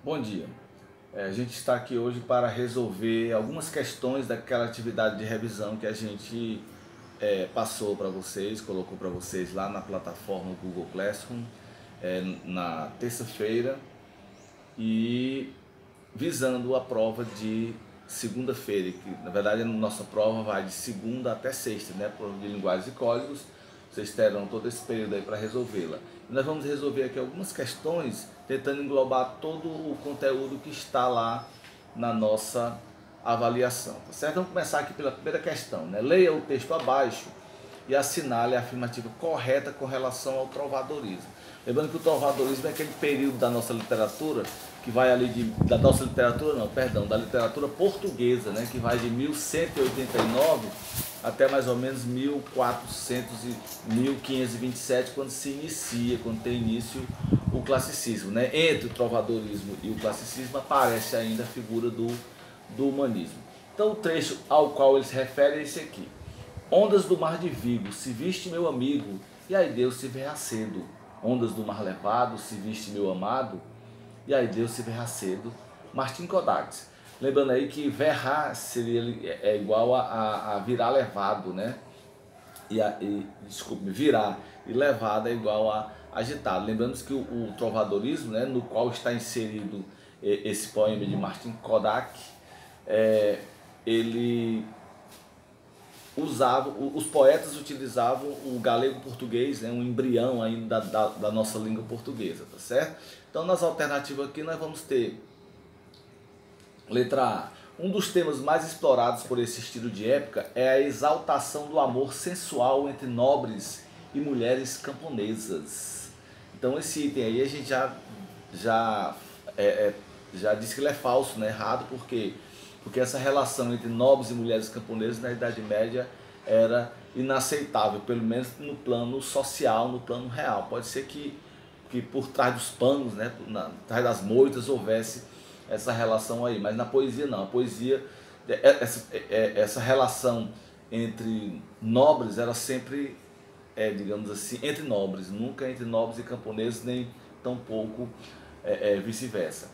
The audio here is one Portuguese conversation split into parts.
Bom dia. A gente está aqui hoje para resolver algumas questões daquela atividade de revisão que a gente passou para vocês, colocou para vocês lá na plataforma Google Classroom na terça-feira e visando a prova de segunda-feira, que na verdade a nossa prova vai de segunda até sexta, né? Prova de linguagens e códigos. Vocês terão todo esse período aí para resolvê-la. E nós vamos resolver aqui algumas questões, tentando englobar todo o conteúdo que está lá na nossa avaliação, tá certo? Vamos começar aqui pela primeira questão, né? Leia o texto abaixo e assinale a afirmativa correta com relação ao trovadorismo. Lembrando que o trovadorismo é aquele período da nossa literatura que vai ali da nossa literatura, não, perdão, da literatura portuguesa, né, que vai de 1189 até mais ou menos 1400 e 1527, quando se inicia, quando tem início o classicismo, né? Entre o trovadorismo e o classicismo aparece ainda a figura do humanismo. Então o trecho ao qual ele se refere é esse aqui: ondas do mar de Vigo, se viste meu amigo, e aí Deus se verá cedo. Ondas do mar levado, se viste meu amado, e aí Deus se verá cedo. Martin Kodály. Lembrando aí que verá seria igual a virar levado, né? Desculpe, virar e levado é igual a agitado. Lembrando que o trovadorismo, né, no qual está inserido esse poema de Martin Kodály, ele os poetas utilizavam o galego-português, né, um embrião ainda da nossa língua portuguesa, tá certo? Então, nas alternativas aqui, nós vamos ter letra A. Um dos temas mais explorados por esse estilo de época é a exaltação do amor sensual entre nobres e mulheres camponesas. Então, esse item aí a gente já disse que ele é falso, né? Errado, porque essa relação entre nobres e mulheres camponesas na Idade Média era inaceitável, pelo menos no plano social, no plano real. Pode ser que por trás dos panos, né, por trás das moitas, houvesse essa relação aí, mas na poesia não. A poesia, essa relação entre nobres era sempre, digamos assim, entre nobres, nunca entre nobres e camponeses, nem tampouco vice-versa.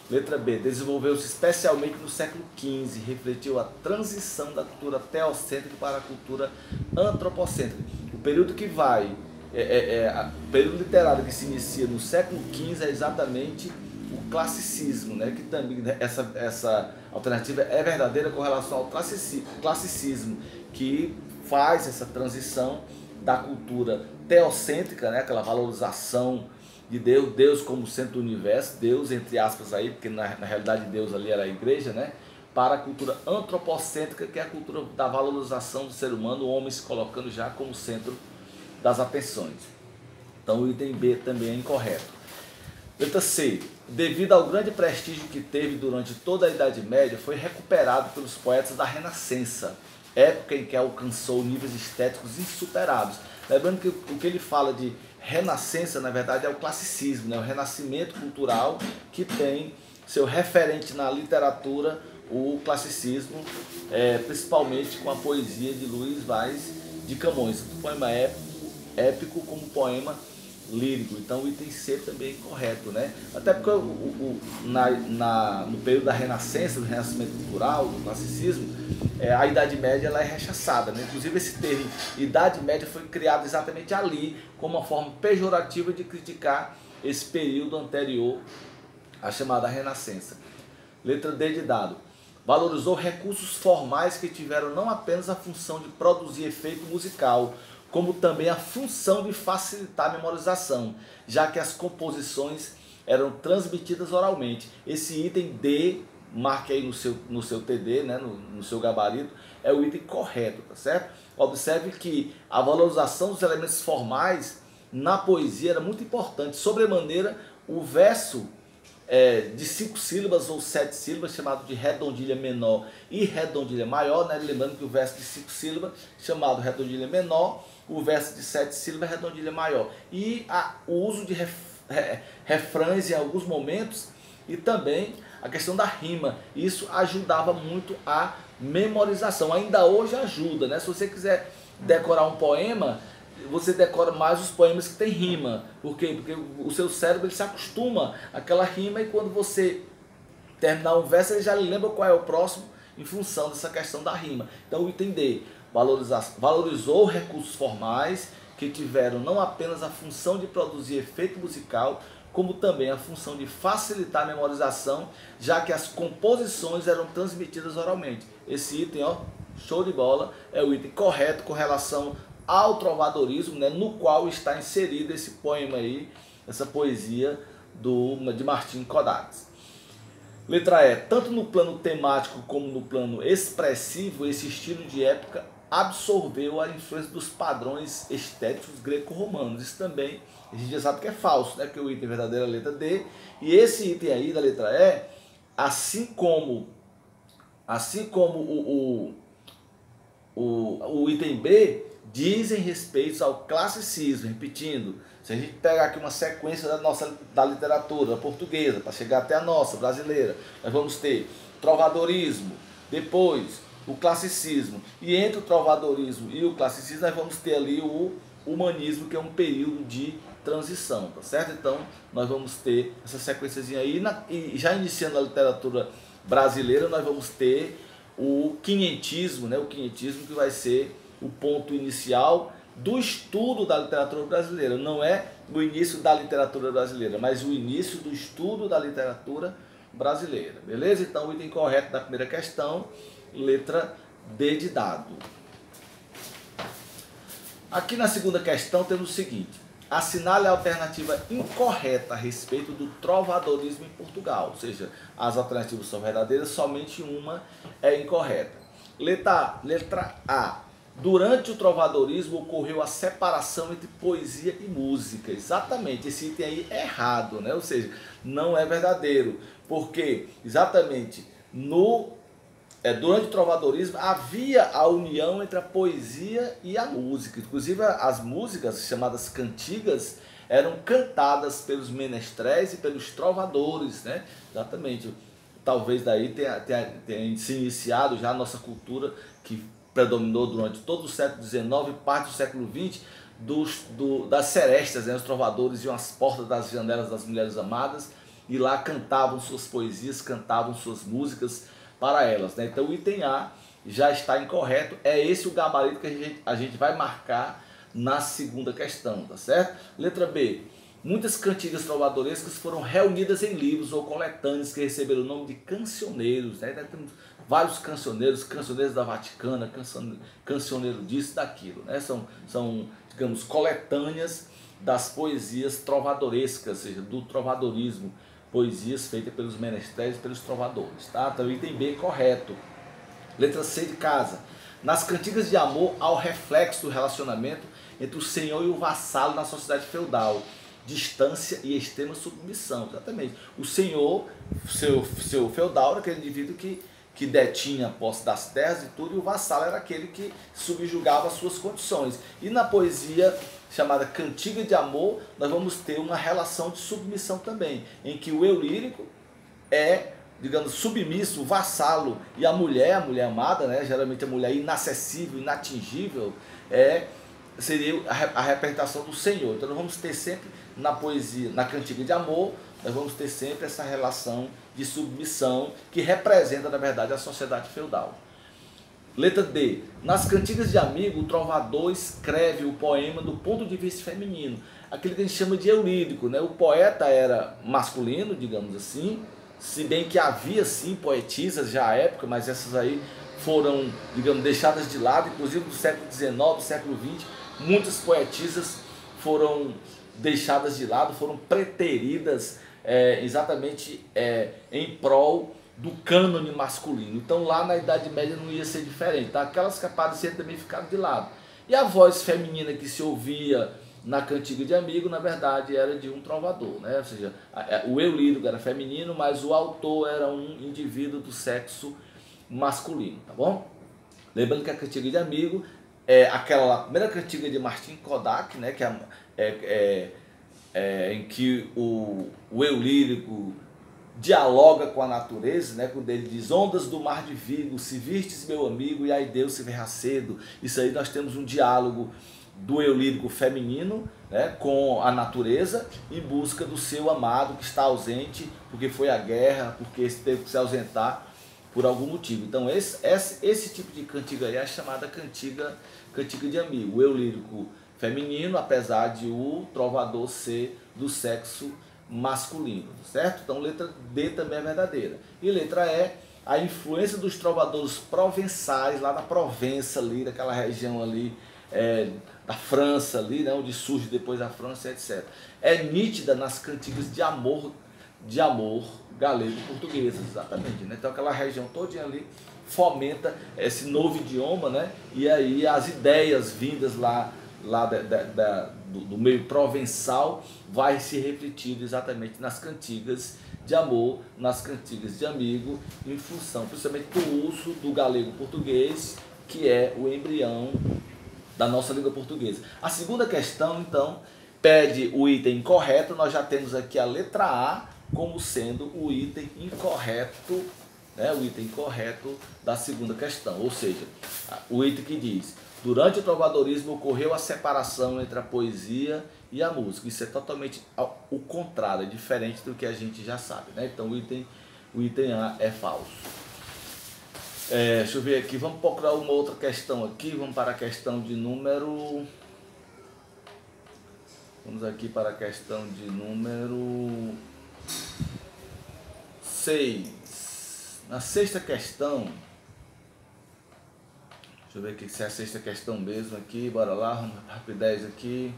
Letra B. Desenvolveu-se especialmente no século XV, refletiu a transição da cultura teocêntrica para a cultura antropocêntrica. O período que vai, o período literário que se inicia no século XV é exatamente o classicismo, né? Que também essa alternativa é verdadeira com relação ao classicismo, que faz essa transição da cultura teocêntrica, né? Aquela valorização de Deus como centro do universo, Deus entre aspas aí, porque na realidade Deus ali era a igreja, né? Para a cultura antropocêntrica, que é a cultura da valorização do ser humano, o homem se colocando já como centro das atenções. Então o item B também é incorreto. Letra C. Devido ao grande prestígio que teve durante toda a Idade Média, foi recuperado pelos poetas da Renascença, época em que alcançou níveis estéticos insuperados. Lembrando que o que ele fala de Renascença, na verdade, é o classicismo, né? O renascimento cultural que tem seu referente na literatura, o classicismo, principalmente com a poesia de Luís Vaz de Camões, um poema épico como poema lírico. Então o item C também é incorreto, né? Até porque no período da Renascença, do renascimento cultural, do classicismo, a Idade Média ela é rechaçada, né? Inclusive esse termo Idade Média foi criado exatamente ali como uma forma pejorativa de criticar esse período anterior à chamada Renascença. Letra D de dado. Valorizou recursos formais que tiveram não apenas a função de produzir efeito musical, como também a função de facilitar a memorização, já que as composições eram transmitidas oralmente. Esse item D, marque aí no seu TD, né, no seu gabarito, é o item correto, tá certo? Observe que a valorização dos elementos formais na poesia era muito importante, sobremaneira o verso de 5 sílabas ou 7 sílabas, chamado de redondilha menor e redondilha maior, né? Lembrando que o verso de 5 sílabas, chamado redondilha menor, o verso de 7 sílabas, redondilha maior. E o uso de refrães em alguns momentos e também a questão da rima. Isso ajudava muito a memorização. Ainda hoje ajuda, né? Se você quiser decorar um poema, você decora mais os poemas que tem rima. Por quê? Porque o seu cérebro ele se acostuma àquela rima e quando você terminar um verso, ele já lembra qual é o próximo em função dessa questão da rima. Então o item D valorizou recursos formais que tiveram não apenas a função de produzir efeito musical, como também a função de facilitar a memorização, já que as composições eram transmitidas oralmente. Esse item, ó, show de bola, é o item correto com relação ao trovadorismo, né, no qual está inserido esse poema aí, essa poesia de Martin Kodály. Letra E, tanto no plano temático como no plano expressivo, esse estilo de época absorveu a influência dos padrões estéticos greco-romanos. Isso também a gente já sabe que é falso, né? Que o item verdadeiro é a letra D. E esse item aí da letra E, assim como o item B, dizem respeito ao classicismo. Repetindo, se a gente pegar aqui uma sequência da literatura portuguesa, para chegar até a nossa, brasileira, nós vamos ter trovadorismo, depois o classicismo, e entre o trovadorismo e o classicismo nós vamos ter ali o humanismo, que é um período de transição, tá certo? Então nós vamos ter essa sequenciazinha aí, e já iniciando a literatura brasileira, nós vamos ter o quinhentismo, né? O quinhentismo que vai ser o ponto inicial do estudo da literatura brasileira. Não é o início da literatura brasileira, mas o início do estudo da literatura brasileira. Beleza? Então o item correto da primeira questão, letra D de dado. Aqui na segunda questão temos o seguinte: assinale a alternativa incorreta a respeito do trovadorismo em Portugal. Ou seja, as alternativas são verdadeiras, somente uma é incorreta. Letra A. Durante o trovadorismo ocorreu a separação entre poesia e música. Exatamente, esse item aí é errado, né? Ou seja, não é verdadeiro. Porque exatamente durante o trovadorismo havia a união entre a poesia e a música. Inclusive as músicas chamadas cantigas eram cantadas pelos menestréis e pelos trovadores, né? Exatamente. Talvez daí tenha se iniciado já a nossa cultura que predominou durante todo o século XIX e parte do século XX, das serestas, né? Os trovadores iam às portas das janelas das mulheres amadas e lá cantavam suas poesias, cantavam suas músicas para elas, né? Então o item A já está incorreto, é esse o gabarito que a gente vai marcar na segunda questão, tá certo? Letra B. Muitas cantigas trovadorescas foram reunidas em livros ou coletâneas que receberam o nome de cancioneiros, né? Temos vários cancioneiros da Vaticana, cancioneiro disso, daquilo, né? São, digamos, coletâneas das poesias trovadorescas, ou seja, do trovadorismo, poesias feitas pelos menestréis e pelos trovadores, tá? Então, item B correto. Letra C de casa. Nas cantigas de amor há o reflexo do relacionamento entre o senhor e o vassalo na sociedade feudal, distância e extrema submissão. Exatamente. O senhor, seu feudal, era aquele indivíduo que detinha a posse das terras e tudo, e o vassalo era aquele que subjugava as suas condições. E na poesia chamada Cantiga de Amor, nós vamos ter uma relação de submissão também, em que o eu lírico é, digamos, submisso, o vassalo, e a mulher amada, né, geralmente a mulher inacessível, inatingível, seria a representação do Senhor. Então nós vamos ter sempre na poesia, na Cantiga de Amor, nós vamos ter sempre essa relação de submissão que representa, na verdade, a sociedade feudal. Letra D. Nas cantigas de amigo, o trovador escreve o poema do ponto de vista feminino, aquele que a gente chama de eu lírico, né? O poeta era masculino, digamos assim, se bem que havia sim poetisas já à época, mas essas aí foram, digamos, deixadas de lado, inclusive do século XIX, do século XX, muitas poetisas foram deixadas de lado, foram preteridas exatamente em prol do cânone masculino. Então lá na Idade Média não ia ser diferente, tá? Aquelas que apareciam também ficaram de lado. E a voz feminina que se ouvia na Cantiga de Amigo, na verdade, era de um trovador, né? Ou seja, o eu lírico era feminino, mas o autor era um indivíduo do sexo masculino, tá bom? Lembrando que a Cantiga de Amigo é aquela primeira cantiga de Martin Kodály, né? Que em que o eu lírico dialoga com a natureza, né? Quando ele diz: ondas do mar de Vigo, se vistes meu amigo, e aí Deus se verá cedo. Isso aí nós temos um diálogo do eu lírico feminino, né, com a natureza, em busca do seu amado que está ausente, porque foi à guerra, porque teve que se ausentar por algum motivo. Então esse tipo de cantiga aí é chamada cantiga de amigo. O eu lírico feminino, apesar de o trovador ser do sexo masculino, certo? Então letra D também é verdadeira. E letra E, a influência dos trovadores provençais, lá na Provença, ali, daquela região ali, da França, ali, né, onde surge depois a França, etc. É nítida nas cantigas de amor galego-portuguesas, exatamente. Né? Então aquela região todinha ali fomenta esse novo idioma, né? E aí as ideias vindas lá do meio provençal vai se refletir exatamente nas cantigas de amor, nas cantigas de amigo, em função principalmente do uso do galego-português, que é o embrião da nossa língua portuguesa. A segunda questão, então, pede o item incorreto. Nós já temos aqui a letra A como sendo o item incorreto, né? O item incorreto da segunda questão, ou seja, o item que diz: durante o trovadorismo ocorreu a separação entre a poesia e a música. Isso é totalmente o contrário, é diferente do que a gente já sabe, né? Então o item A é falso. Deixa eu ver aqui, vamos procurar uma outra questão aqui, vamos para a questão de número... Vamos aqui para a questão de número 6. Na sexta questão, deixa eu ver aqui se é a sexta questão mesmo aqui, bora lá, vamos rapidez aqui.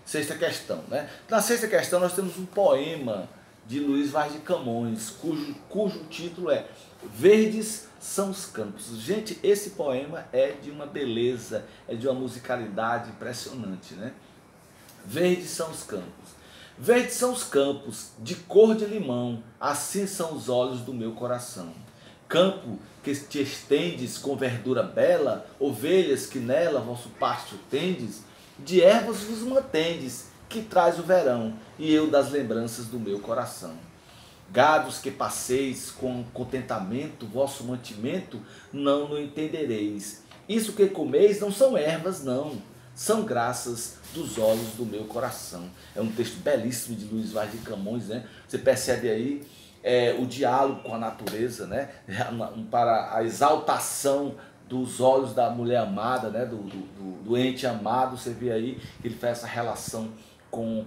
Sexta questão, né? Na sexta questão nós temos um poema de Luiz Vaz de Camões, cujo título é Verdes são os campos. Gente, esse poema é de uma beleza, é de uma musicalidade impressionante, né? Verdes são os campos. Verdes são os campos, de cor de limão, assim são os olhos do meu coração. Campo que te estendes com verdura bela, ovelhas que nela vosso pasto tendes, de ervas vos mantendes, que traz o verão, e eu das lembranças do meu coração. Gados que passeis com contentamento, vosso mantimento não no entendereis. Isso que comeis não são ervas, não, são graças dos olhos do meu coração. É um texto belíssimo de Luiz Vaz de Camões, né? Você percebe aí o diálogo com a natureza, né? Para a exaltação dos olhos da mulher amada, né? do ente amado. Você vê aí que ele faz essa relação com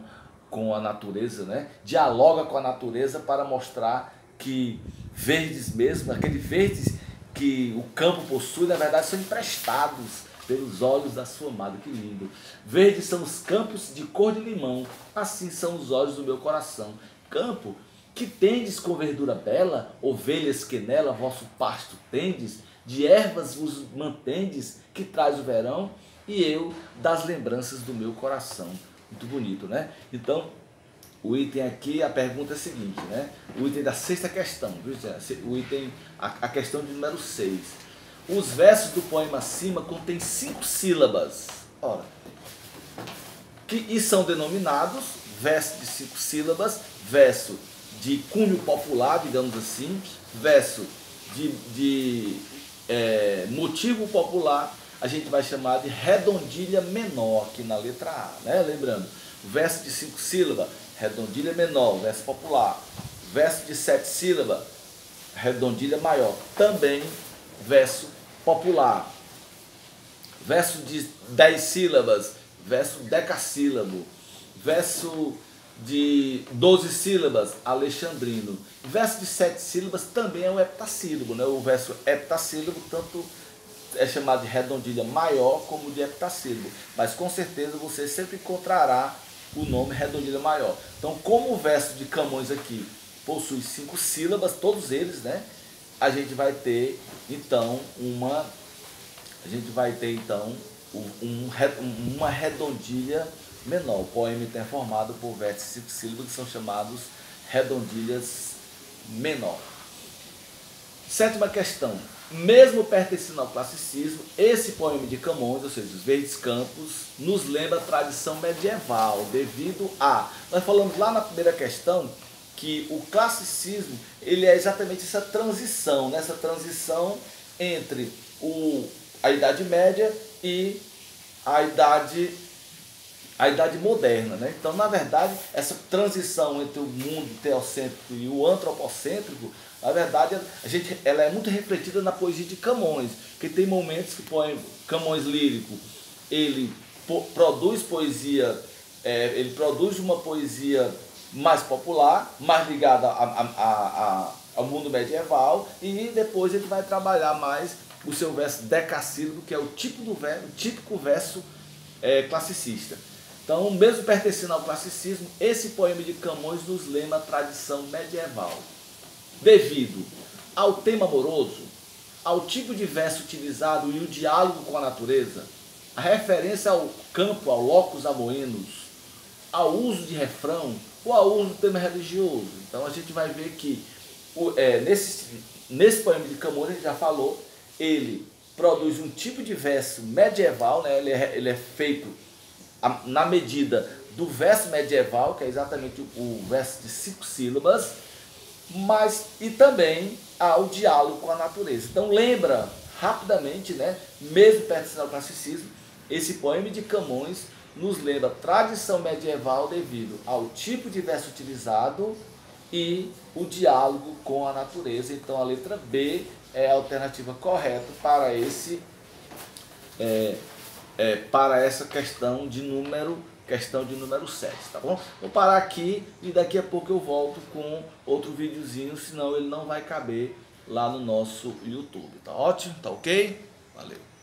a natureza, né? Dialoga com a natureza para mostrar que verdes mesmo, aqueles verdes que o campo possui, na verdade são emprestados pelos olhos da sua amada. Que lindo! Verdes são os campos de cor de limão, assim são os olhos do meu coração. Campo que tendes com verdura bela, ovelhas que nela vosso pasto tendes, de ervas vos mantendes, que traz o verão, e eu das lembranças do meu coração. Muito bonito, né? Então, o item aqui, a pergunta é a seguinte, né? O item da sexta questão, a questão de número 6. Os versos do poema acima contêm 5 sílabas. Ora, e são denominados verso de 5 sílabas, verso de cunho popular, digamos assim, verso de motivo popular, a gente vai chamar de redondilha menor aqui na letra A, né? Lembrando, verso de 5 sílabas, redondilha menor, verso popular. Verso de 7 sílabas, redondilha maior, também verso popular. Verso de 10 sílabas, verso decassílabo. Verso de 12 sílabas, alexandrino. Verso de 7 sílabas também é um heptassílabo, né? O verso heptassílabo tanto é chamado de redondilha maior como de heptassílabo, mas com certeza você sempre encontrará o nome redondilha maior. Então, como o verso de Camões aqui possui 5 sílabas, todos eles, né? A gente vai ter então uma redondilha menor. O poema é formado por versos de 5 sílabas que são chamados redondilhas menor. Sétima questão. Mesmo pertencendo ao classicismo, esse poema de Camões, ou seja, Os Verdes Campos, nos lembra a tradição medieval, devido a... Nós falamos lá na primeira questão que o classicismo ele é exatamente essa transição, né? Essa transição entre a Idade Média e a Idade a Idade Moderna, né? Então, na verdade, essa transição entre o mundo teocêntrico e o antropocêntrico, na verdade, ela é muito refletida na poesia de Camões, que tem momentos que Camões lírico, ele produz poesia, ele produz uma poesia mais popular, mais ligada ao mundo medieval, e depois ele vai trabalhar mais o seu verso decassílabo, que é o típico verso classicista. Então, mesmo pertencendo ao classicismo, esse poema de Camões nos lembra a tradição medieval. Devido ao tema amoroso, ao tipo de verso utilizado e o diálogo com a natureza, a referência ao campo, ao locus amoenos, ao uso de refrão ou ao uso do tema religioso. Então a gente vai ver que nesse poema de Camões, a gente já falou, ele produz um tipo de verso medieval, né? Ele é feito na medida do verso medieval, que é exatamente o verso de 5 sílabas, e também ao diálogo com a natureza. Então lembra rapidamente, né, mesmo pertencendo ao classicismo, esse poema de Camões nos lembra a tradição medieval devido ao tipo de verso utilizado e o diálogo com a natureza. Então a letra B é a alternativa correta para essa questão de número 7, tá bom? Vou parar aqui e daqui a pouco eu volto com outro videozinho, senão ele não vai caber lá no nosso YouTube, tá ótimo? Tá ok? Valeu!